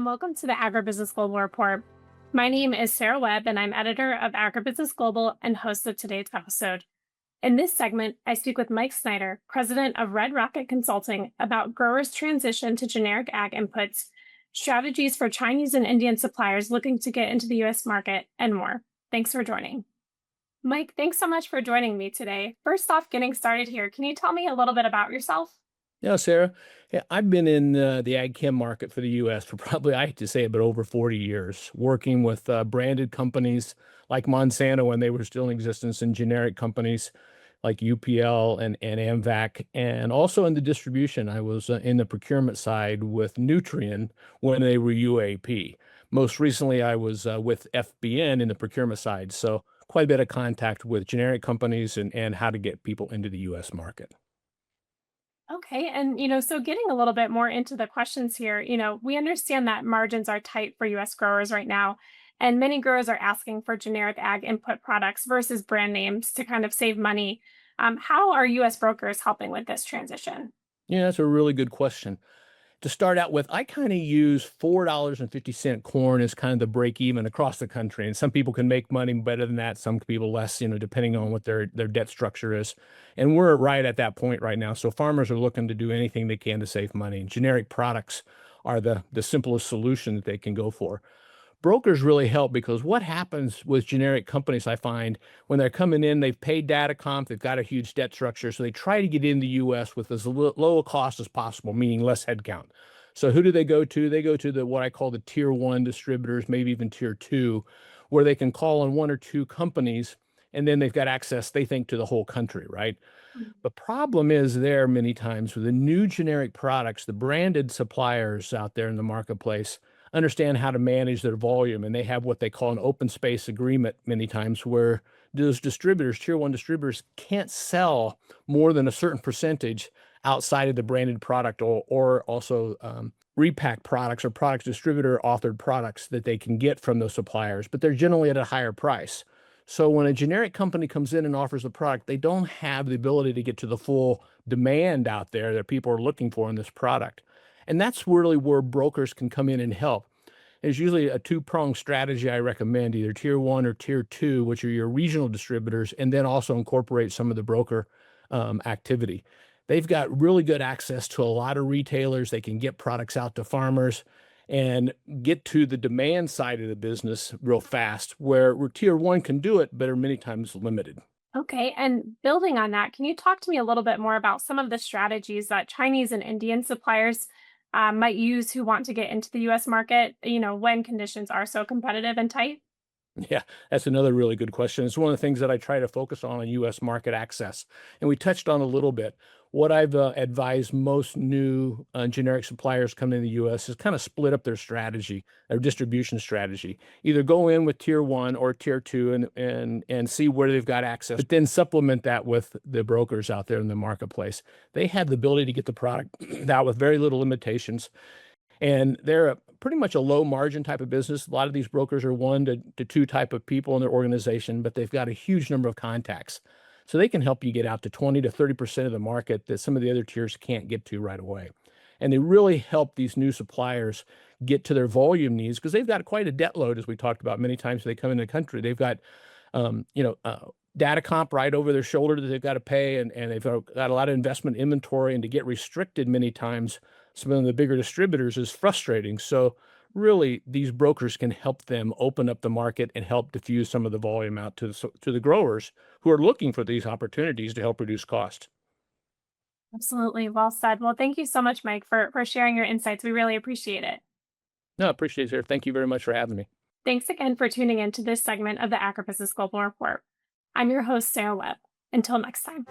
and welcome to the AgriBusiness Global Report. My name is Sarah Webb, and I'm editor of AgriBusiness Global and host of today's episode. In this segment, I speak with Mike Snyder, president of Red Rocket Consulting, about growers' transition to generic ag inputs, strategies for Chinese and Indian suppliers looking to get into the U.S. market, and more. Thanks for joining. Mike, thanks so much for joining me today. First off, getting started here, can you tell me a little bit about yourself? Yeah, Sarah. Yeah, I've been in the AgChem market for the U.S. for probably, I hate to say it, but over 40 years, working with branded companies like Monsanto when they were still in existence, and generic companies like UPL and AMVAC, and also in the distribution. I was in the procurement side with Nutrien when they were UAP. Most recently, I was with FBN in the procurement side. So quite a bit of contact with generic companies and how to get people into the U.S. market. Okay. And, so getting a little bit more into the questions here, we understand that margins are tight for US growers right now, and many growers are asking for generic ag input products versus brand names to kind of save money. How are US brokers helping with this transition? Yeah, that's a really good question. To start out with, I kind of use $4.50 corn as kind of the break even across the country. And some people can make money better than that, some people less, depending on what their debt structure is. And we're right at that point right now. So farmers are looking to do anything they can to save money. And generic products are the simplest solution that they can go for. Brokers really help because what happens with generic companies, I find, when they're coming in, they've paid data comp, they've got a huge debt structure, so they try to get in the U.S. with as low a cost as possible, meaning less headcount. So who do they go to? They go to what I call the tier one distributors, maybe even tier two, where they can call on one or two companies, and then they've got access, they think, to the whole country, right? The problem is there many times with the new generic products, the branded suppliers out there in the marketplace understand how to manage their volume, and they have what they call an open space agreement many times where those distributors, tier one distributors, can't sell more than a certain percentage outside of the branded product, or also repack products or products, distributor authored products that they can get from those suppliers, but they're generally at a higher price. So when a generic company comes in and offers a product, they don't have the ability to get to the full demand out there that people are looking for in this product. And that's really where brokers can come in and help. There's usually a two-pronged strategy I recommend, either tier one or tier two, which are your regional distributors, and then also incorporate some of the broker activity. They've got really good access to a lot of retailers. They can get products out to farmers and get to the demand side of the business real fast, where tier one can do it, but are many times limited. Okay. And building on that, can you talk to me a little bit more about some of the strategies that Chinese and Indian suppliers might use who want to get into the US market, when conditions are so competitive and tight? Yeah, that's another really good question. It's one of the things that I try to focus on U.S. market access. And we touched on a little bit. What I've advised most new generic suppliers coming in the U.S. is kind of split up their strategy, their distribution strategy. Either go in with tier one or tier two and see where they've got access, but then supplement that with the brokers out there in the marketplace. They have the ability to get the product out with very little limitations. And they're pretty much a low margin type of business. A lot of these brokers are one to two type of people in their organization, but they've got a huge number of contacts. So they can help you get out to 20 to 30% of the market that some of the other tiers can't get to right away. And they really help these new suppliers get to their volume needs because they've got quite a debt load, as we talked about many times when they come into the country. They've got, data comp right over their shoulder that they've got to pay, and they've got a lot of investment inventory, and to get restricted many times, some of the bigger distributors, is frustrating. So really, these brokers can help them open up the market and help diffuse some of the volume out to the growers who are looking for these opportunities to help reduce cost. Absolutely. Well said. Well, thank you so much, Mike, for sharing your insights. We really appreciate it. No, I appreciate it, sir. Thank you very much for having me. Thanks again for tuning in to this segment of the AgriBusiness Global Report. I'm your host, Sarah Webb. Until next time.